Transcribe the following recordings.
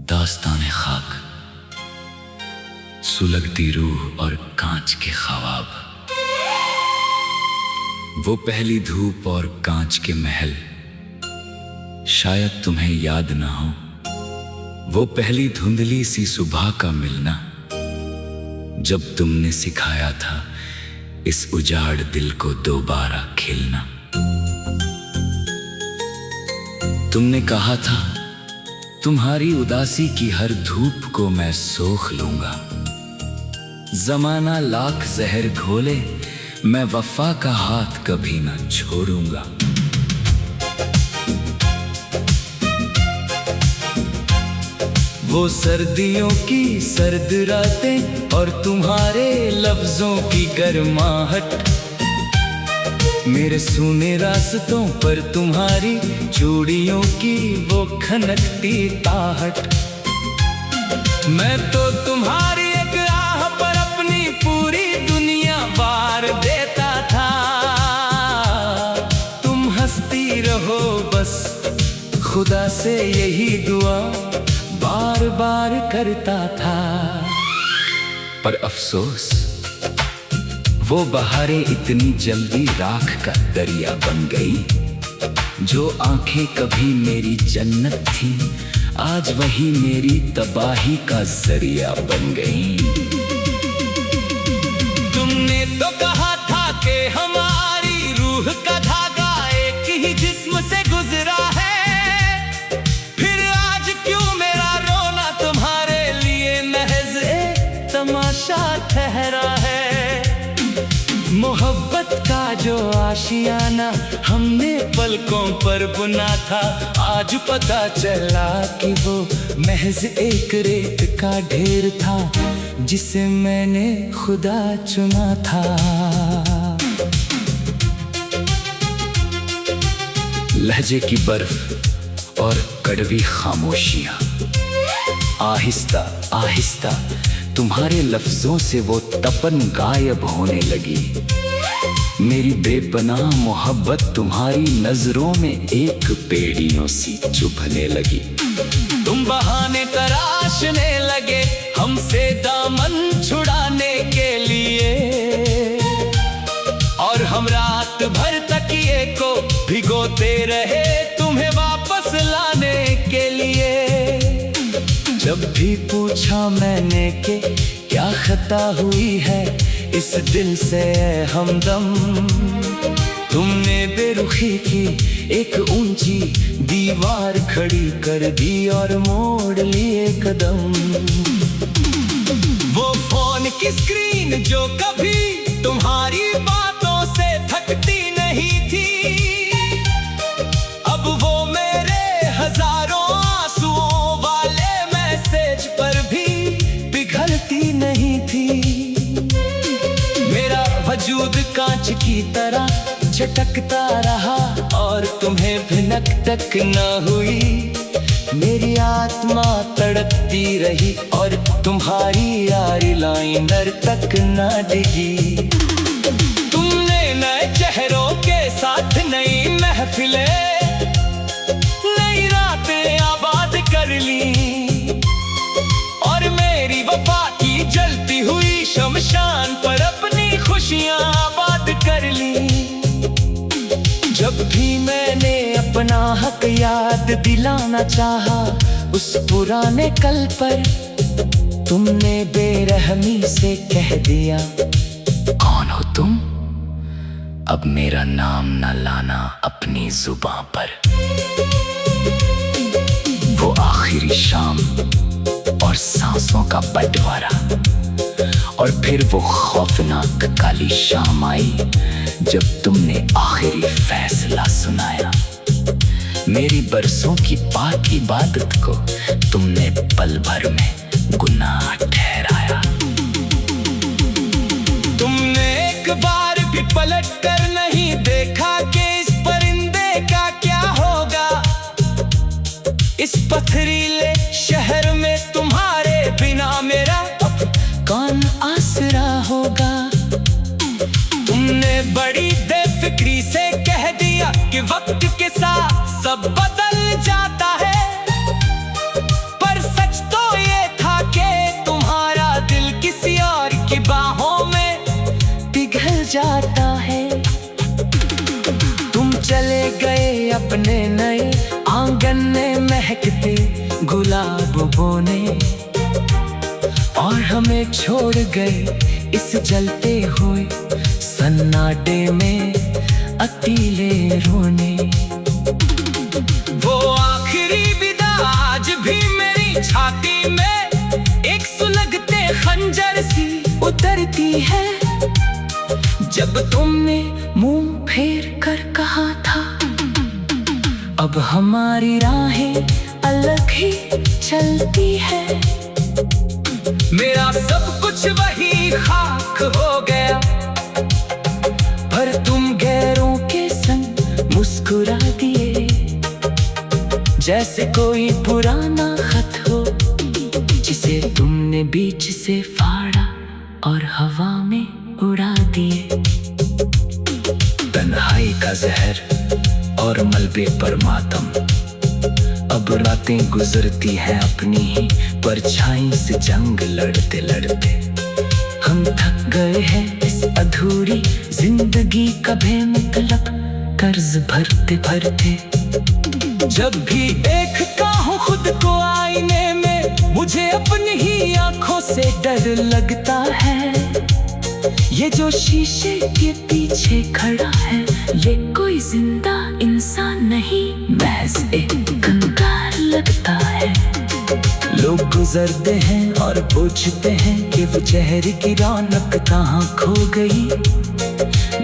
दास्तान खाक, सुलगती रूह और कांच के ख्वाब। वो पहली धूप और कांच के महल, शायद तुम्हें याद ना हो। वो पहली धुंधली सी सुबह का मिलना, जब तुमने सिखाया था इस उजाड़ दिल को दोबारा खिलना। तुमने कहा था तुम्हारी उदासी की हर धूप को मैं सोख लूंगा। जमाना लाख जहर घोले, मैं वफा का हाथ कभी ना छोड़ूंगा। वो सर्दियों की सर्द रातें और तुम्हारे लफ्जों की गर्माहट, मेरे सूने रास्तों पर तुम्हारी चूड़ियों की वो खनकती ताहट। मैं तो तुम्हारी एक आह पर अपनी पूरी दुनिया वार देता था। तुम हंसती रहो बस, खुदा से यही दुआ बार बार करता था। पर अफसोस, वो बहारें इतनी जल्दी राख का दरिया बन गई। जो आंखें कभी मेरी जन्नत थी, आज वही मेरी तबाही का जरिया बन गई। तुमने तो कहा था कि हमारी रूह का धागा एक ही जिस्म से गुजरा है। फिर आज क्यों मेरा रोना तुम्हारे लिए महज एक तमाशा ठहरा है। मोहब्बत का जो आशियाना हमने पलकों पर बुना था, आज पता चला कि वो महज एक रेत का ढेर था, जिसे मैंने खुदा चुना था। लहजे की बर्फ और कड़वी खामोशियां, आहिस्ता आहिस्ता तुम्हारे लफ्जों से वो तपन गायब होने लगी। मेरी बेपनाह मोहब्बत तुम्हारी नजरों में एक बेड़ियों सी चुभने लगी। तुम बहाने तराशने लगे हमसे दामन छुड़ाने के लिए, और हम रात भर तकिए को भिगोते रहे तुम्हें वापस लाने के लिए। जब भी पूछा मैंने कि क्या खता हुई है इस दिल से हमदम, तुमने बेरुखी की एक ऊंची दीवार खड़ी कर दी और मोड़ लिए कदम। वो फोन की स्क्रीन जो कभी तुम्हारी बातों से थकती नहीं थी, अब वो मेरे हजारों आंसुओं वाले मैसेज पर भी पिघलती नहीं थी। मेरा वजूद कांच की तरह झटकता रहा और तुम्हें भिनक तक न हुई। मेरी आत्मा तड़पती रही और तुम्हारी यारी लाइनर तक न डिगी। तुमने नए चेहरों के साथ नई महफिलें, नई रातें आबाद कर ली, और मेरी वफा की जलती हुई शमशान पर अपनी खुशियां आबाद कर ली। जब भी मैंने अपना हक याद दिलाना चाहा उस पुराने कल पर, तुमने बेरहमी से कह दिया, कौन हो तुम? अब मेरा नाम न लाना अपनी जुबान पर। वो आखिरी शाम और सांसों का बंटवारा, और फिर वो खौफनाक काली शाम आई जब तुमने आखिरी फैसला सुनाया। मेरी बरसों की पाक इबादत को तुमने पल भर में गुनाह ठहराया। तुमने एक बार भी पलट कर नहीं देखा कि इस परिंदे का क्या होगा। इस पथरीले शहर में तुम्हारे बिना मेरा कौन आसरा होगा। तुमने बड़ी बेफिक्री से कह दिया कि वक्त के साथ सब बदल जाता है, पर सच अपने नए आंगन में महकते गुलाब बोने, और हमें छोड़ गए इस जलते हुए सन्नाटे में अकेले रोने। वो आखिरी विदा आज भी मेरी छाती में एक सुलगते खंजर सी उतरती है, जब तुमने मुंह फेर कर कहा था अब हमारी राहें अलग ही चलती है। मेरा सब कुछ वही खाक हो गया, पर तुम गैरों के संग मुस्कुरा दिए, जैसे कोई पुराना खत हो जिसे तुमने बीच से फाड़ा और हवा में उड़ा दिए। तन्हाई का जहर और मलबे पर मातम, अब रातें गुजरती हैं अपनी ही परछाई से जंग लड़ते लड़ते। हम थक गए हैं इस अधूरी जिंदगी का बेमतलब कर्ज भरते भरते। जब भी देखता हूँ खुद को आईने में, मुझे अपनी ही आंखों से डर लगता है। ये जो शीशे के पीछे खड़ा है, ये कोई जिंदा इंसान नहीं, महज एक कंकाल लगता है। लोग गुजरते हैं और पूछते हैं कि वो चेहरे की रौनक कहाँ खो गई।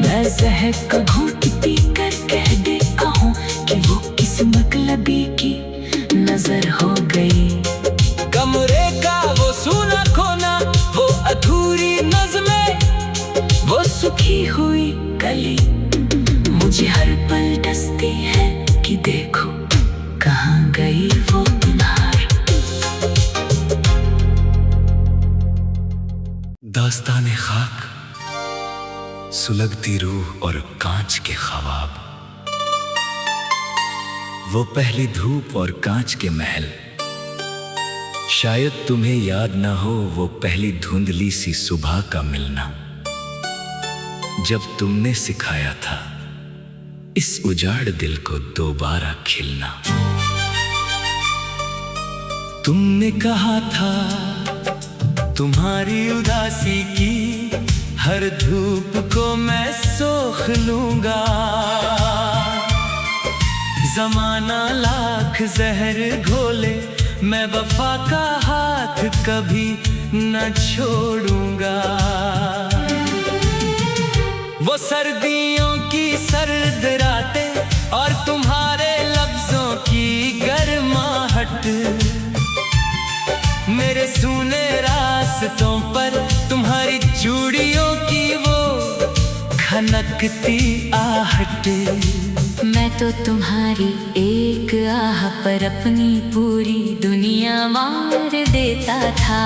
मैं जहर का घूंट पी कर कह देता हूँ कि वो किस मतलबी की नजर हो गई। कमरे का वो सूना कोना, वो अधूरी नज़्में, वो सुखी हुई गली मुझे हर पल डसती है कि देखो कहाँ गई वो नार। दास्ताने खाक, सुलगती रूह और कांच के ख्वाब, वो पहली धूप और कांच के महल। शायद तुम्हें याद ना हो वो पहली धुंधली सी सुबह का मिलना, जब तुमने सिखाया था इस उजाड़ दिल को दोबारा खिलना। तुमने कहा था तुम्हारी उदासी की हर धूप को मैं सोख लूंगा। जमाना लाख जहर घोले, मैं वफा का हाथ कभी न छोड़ूंगा। वो सर्दियों की सर्द रातें और तुम्हारे लफ्जों की गर्माहट, मेरे सूने रास्तों पर तुम्हारी चूड़ियों की वो खनकती आहट। मैं तो तुम्हारी एक आह पर अपनी पूरी दुनिया मार देता था।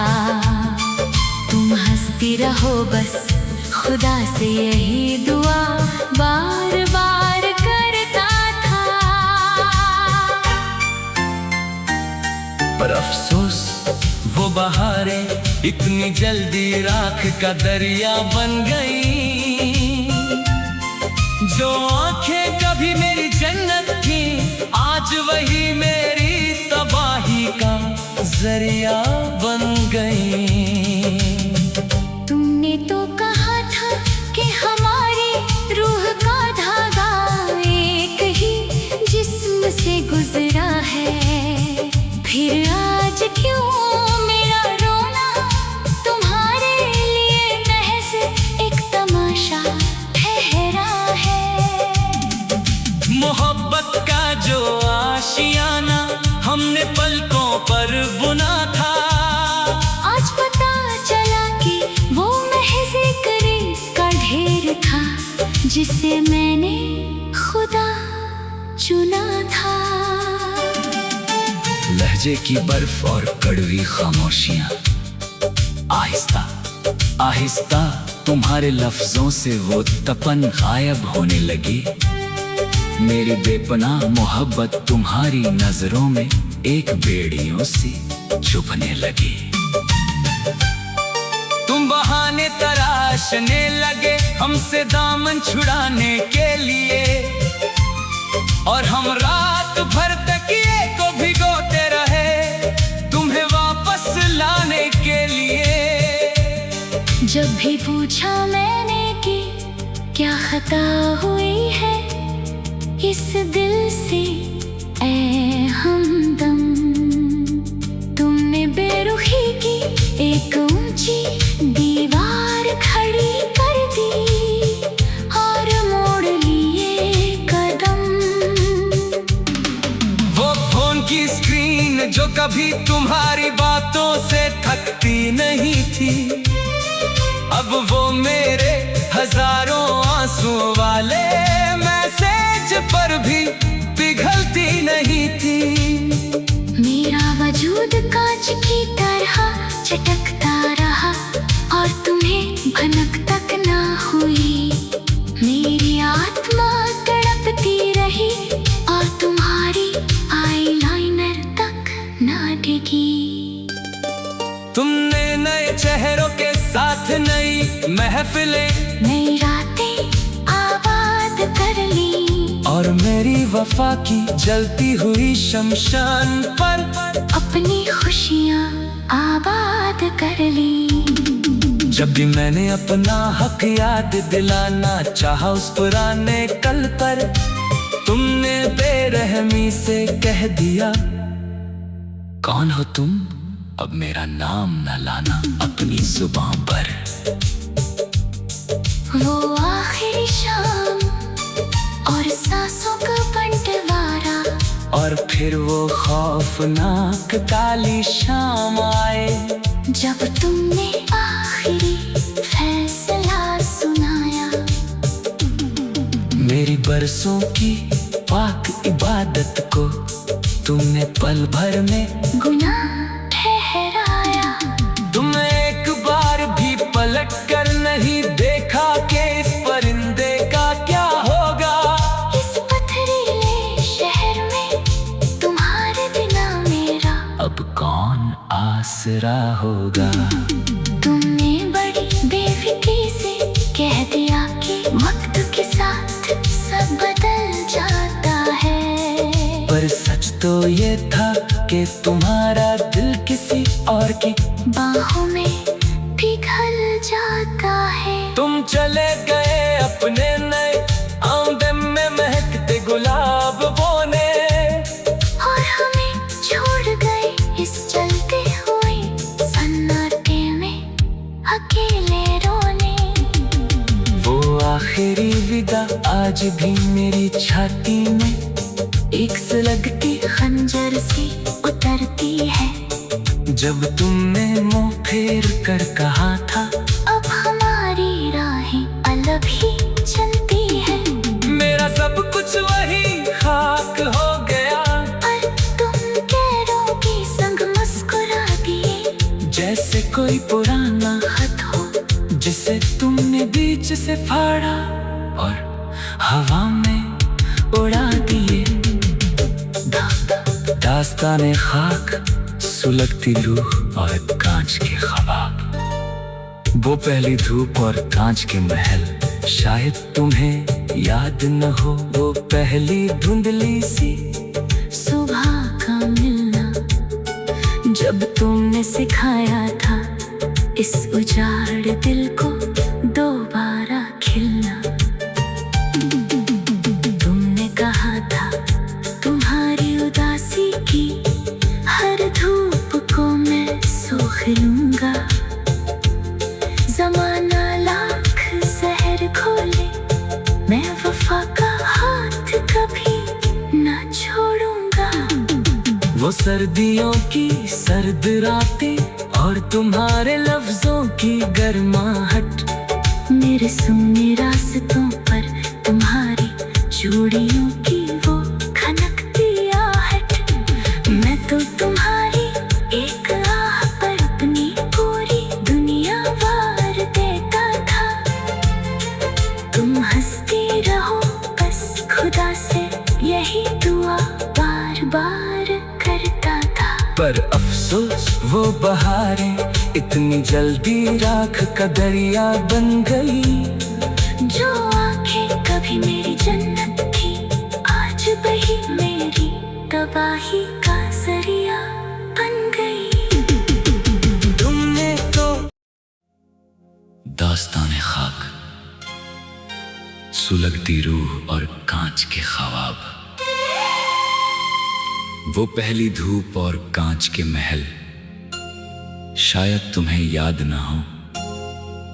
तुम हंसती रहो बस, खुदा से यही दुआ बार बार करता था। पर अफसोस वो बहारें इतनी जल्दी राख का दरिया बन गई। जो आंखें कभी मेरी जन्नत थी, आज वही मेरी तबाही का जरिया बन गई। तुमने तो कहा था कि हमारी रूह का धागा एक ही जिस्म से गुजरा है। फिर आज क्यों मेरा रोना तुम्हारे लिए महज एक तमाशा ठहरा है। मोहब्बत का जो आशियाना हमने पलकों पर बुना था, आज पता चला कि वो महज एक रेत का ढेर था, जिसे मैंने खुदा चुना था। लहजे की बर्फ और कड़वी खामोशियां, आहिस्ता आहिस्ता तुम्हारे लफ्जों से वो तपन गायब होने लगी। मेरी बेपनाह मोहब्बत तुम्हारी नजरों में एक बेड़ियों सी चुभने लगी। तुम बहाने तराशने लगे हमसे दामन छुड़ाने के लिए, और हम रात भर तकिए को भिगोते रहे तुम्हें वापस लाने के लिए। जब भी पूछा मैंने कि क्या खता हुई है इस दिल से ऐ हमदम, तुमने बेरुखी की एक ऊंची दीवार खड़ी कर दी और मोड़ लिए कदम। वो फोन की स्क्रीन जो कभी तुम्हारी बातों से थकती नहीं थी, अब वो मेरे हजारों आंसुओं वाले मैसेज पर भी पिघलती नहीं थी। मेरा वजूद कांच की तरह चटकता रहा और तुम्हें भनक तक ना हुई। मेरी आत्मा तड़पती रही और तुम्हारी आईलाइनर तक ना डिगी। तुमने नए चेहरों के साथ नई महफिलें, नई रातें आबाद कर ली और मेरी वफा की जलती हुई शमशान पर अपनी खुशियाँ आबाद कर ली। जब भी मैंने अपना हक याद दिलाना चाहा उस पुराने कल पर, तुमने बेरहमी से कह दिया कौन हो तुम, अब मेरा नाम न लाना अपनी जुबान पर। वो आखिरी शाम और सांसों का बंटवारा, और फिर वो खौफनाक काली शाम आए जब तुमने आखिरी फैसला सुनाया। मेरी बरसों की पाक इबादत को तुमने पल भर में गुनाह ठहराया। तुमने एक बार भी पलट कर नहीं देखा कि इस परिंदे का क्या होगा। इस पथरीले शहर में तुम्हारे बिना मेरा अब कौन आसरा होगा। तुमने बड़ी बेफिक्री से कह दिया कि वक्त के साथ सब बदल जाता है, पर सच तो ये था कि तुम्हारा दिल किसी और की बाहों में पिघल जाता है। तुम चले गए अपने नए आमदन में महकते गुलाब बोने, और हमें छोड़ गए इस चलते हुए सन्नाटे में अकेले रोने। वो आखिरी विदा आज भी मेरी छाती में एक सुलगती खंजर सी उतरती है। जब तुमने मुंह फेर कर कहा था अब हमारी राहें अलग ही चलती है, मेरा सब कुछ वही खाक हो गया। और तुम कैरों की संग मुस्कुरा दिए, जैसे कोई पुराना खत हो जिसे तुमने बीच से फाड़ा और हवा में उड़ा दिए। दास्ताने खाक, सुलगती रूह और कांच के ख्वाब, वो पहली धूप और कांच के महल, शायद तुम्हें याद न हो वो पहली धुंधली सी सुबह का मिलना, जब तुमने सिखाया था इस उजाड़ दिल को दोबारा खिलना। तुमने कहा था तुम्हारी उदासी की हर धूप को मैं सोख लूंगा। जमाना लाख जहर खोले, मैं वफा का हाथ कभी न छोड़ूंगा। वो सर्दियों की सर्द रातें और तुम्हारे लफ्जों की गर्माहट, मेरे सूने रास्तों पर तुम्हारी चूड़ियों की वो खनकती आहट। मैं तो तुम्हारी एक आह पर अपनी पूरी दुनिया वार देता था। तुम हंसती रहो बस, खुदा से यही दुआ बार बार करता था। पर अफसोस वो बहारें इतनी जल्दी राख का दरिया बन गई। जो आंखें कभी मेरी जन्नत थी आज बही भी मेरी तबाही का जरिया बन गई। तुमने तो दास्ताने खाक, सुलगती रूह और कांच के ख्वाब, वो पहली धूप और कांच के महल, शायद तुम्हें याद ना हो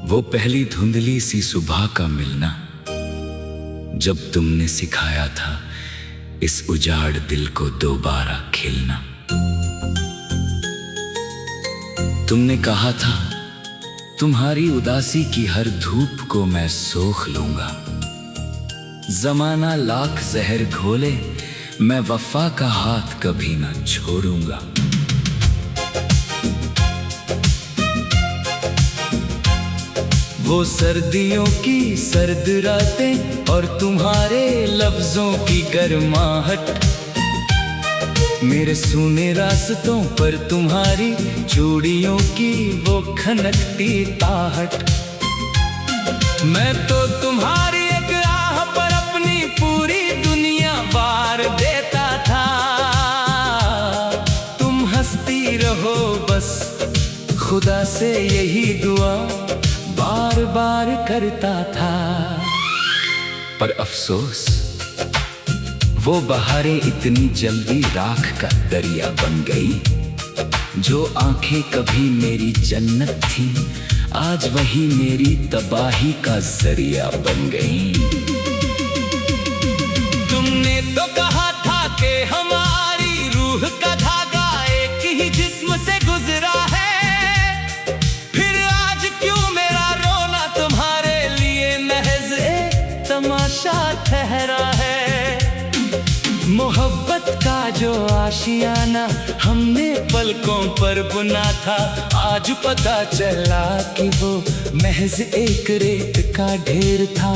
वो पहली धुंधली सी सुबह का मिलना, जब तुमने सिखाया था इस उजाड़ दिल को दोबारा खिलना। तुमने कहा था तुम्हारी उदासी की हर धूप को मैं सोख लूंगा, जमाना लाख जहर घोले मैं वफा का हाथ कभी ना छोड़ूंगा। वो सर्दियों की सर्द रातें और तुम्हारे लफ्जों की गर्माहट, मेरे सूने रास्तों पर तुम्हारी चूड़ियों की वो खनकती ताहट। मैं तो तुम्हारी एक आह पर अपनी पूरी दुनिया वार देता था, तुम हंसती रहो बस खुदा से यही दुआ बार बार करता था। पर अफसोस वो बहारें इतनी जल्दी राख का दरिया बन गई, जो आंखें कभी मेरी जन्नत थी आज वही मेरी तबाही का जरिया बन गई। तुमने तो कहा था कि हमारी रूह का धागा एक ही जिस्म से गुजरा है, फिर आज क्यों मेरा रोना तुम्हारे लिए महज एक तमाशा ठहरा है। मोहब्बत का जो आशियाना हमने पलकों पर बुना था, आज पता चला कि वो महज एक रेत का ढेर था,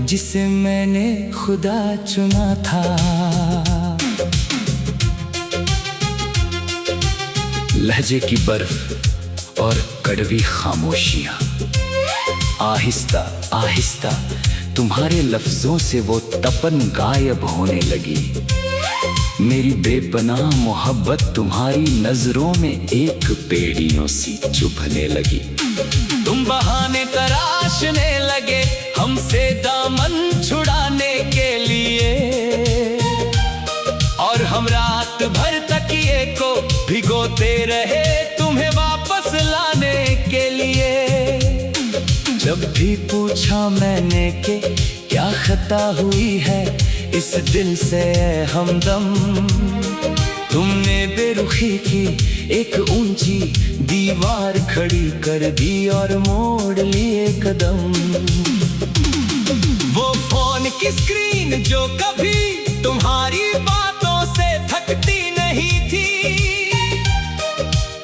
जिसे मैंने खुदा चुना था। लहजे की बर्फ और कड़वी खामोशियां, आहिस्ता आहिस्ता तुम्हारे लफ्जों से वो तपन गायब होने लगी। मेरी बेपनाह मोहब्बत तुम्हारी नजरों में एक बेड़ियों सी चुभने लगी। तुम बहाने तराशने लगे हमसे दामन छुड़ाने के लिए, और हम रात भर तकिए को भिगोते रहे तुम्हें वापस लाने के लिए। जब भी पूछा मैंने कि क्या खता हुई है इस दिल से हमदम, तुमने बेरुखी की एक ऊंची दीवार खड़ी कर दी और मोड़ लिए कदम। वो फोन की स्क्रीन जो कभी तुम्हारी बातों से थकती नहीं थी,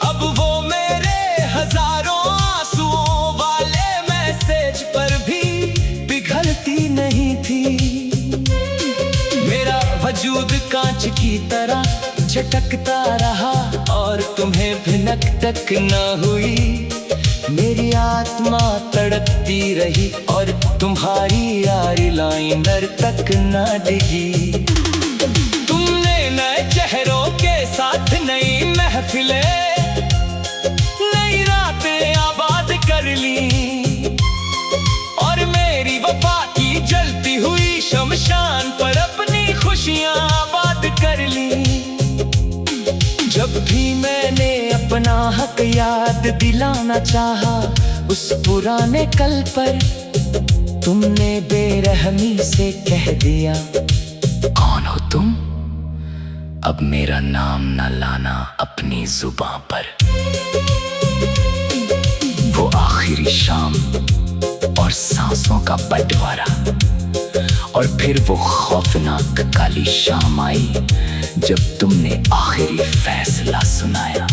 अब वो मेरे हजारों आंसुओं वाले मैसेज पर भी पिघलती नहीं थी। मेरा वजूद कांच की तरह झटकता रहा और तुम्हें भिनक तक न हुई, मेरी आत्मा तड़पती रही और तुम्हारी यारी लाइनर तक न डिगी। तुमने नए चेहरों के साथ नई महफिलें, नई रातें आबाद कर ली, और मेरी वफा की जलती हुई शमशान पर अपनी खुशियां आबाद कर ली। जब भी मैंने अपना हक याद दिलाना चाहा उस पुराने कल पर, तुमने बेरहमी से कह दिया कौन हो तुम, अब मेरा नाम न लाना अपनी जुबां पर। वो आखिरी शाम और सांसों का बंटवारा, और फिर वो खौफनाक काली शाम आई जब तुमने आखिरी फैसला सुनाया।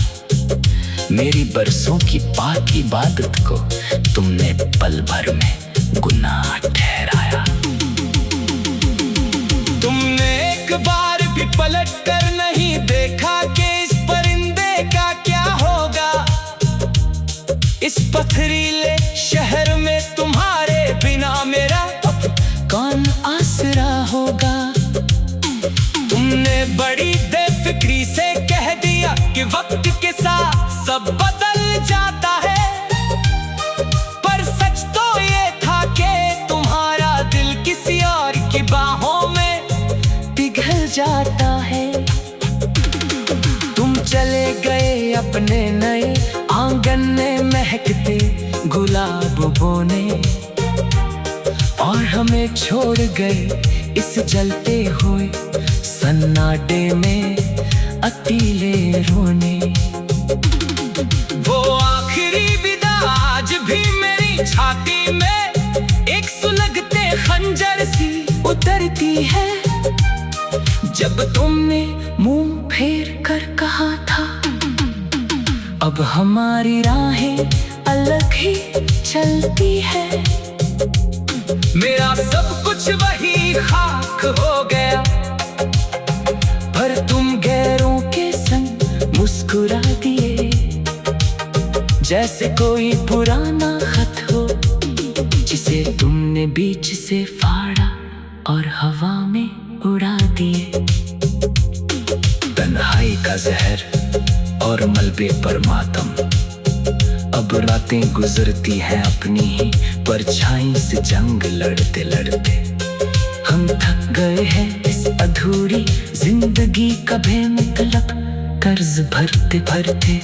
मेरी बरसों की पाक इबादत को तुमने पल भर में गुनाह ठहराया। तुमने एक बार भी पलट कर नहीं देखा कि इस परिंदे का क्या होगा, इस पथरीले शहर में तुम्हारे बिना मेरा कौन आसरा होगा। तुम बड़ी बेफिक्री से कह दिया कि वक्त के साथ सब बदल जाता है, पर सच तो ये था कि तुम्हारा दिल किसी और की बाहों में पिघल जाता है। तुम चले गए अपने नए आंगन में महकते गुलाब बोने, और हमें छोड़ गए इस जलते हुए सन्नाटे में अकेले रोने। वो आखिरी विदा आज भी मेरी छाती में एक सुलगते खंजर सी उतरती है। जब तुमने मुंह फेर कर कहा था अब हमारी राहें अलग ही चलती है, मेरा सब कुछ वही खाक हो गया, पर तुम गैरों के संग मुस्कुरा दिए, जैसे कोई पुराना खत हो जिसे तुमने बीच से फाड़ा और हवा में उड़ा दिए। तन्हाई का जहर और मलबे पर मातम, अब रातें गुजरती हैं अपनी ही परछाई से जंग लड़ते लड़ते। हम थक गए हैं इस अधूरी जिंदगी का बेमतलब कर्ज भरते भरते।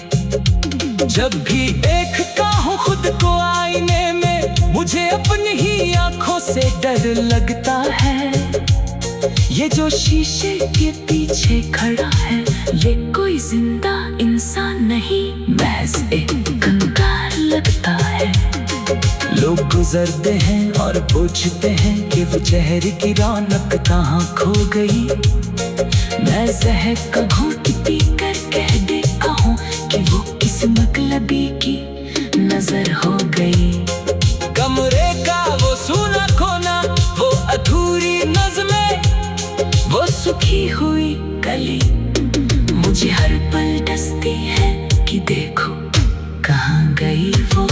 जब भी देखता हूँ खुद को आईने में मुझे अपनी ही आंखों से डर लगता है। ये जो शीशे के पीछे खड़ा है ये कोई जिंदा इंसान नहीं, महज एक कंकाल लगता है। लोग गुजरते हैं और पूछते हैं कि वो चेहरे की रौनक कहाँ खो गई। मैं जहर का घूंट पी कर कह देता हूँ कि वो किस मतलबी की नजर हो गई। कमरे का वो सूना कोना, वो अधूरी नज़्में, वो सुखी हुई गली मुझे हर पल डसती है कि देखो कहाँ गई वो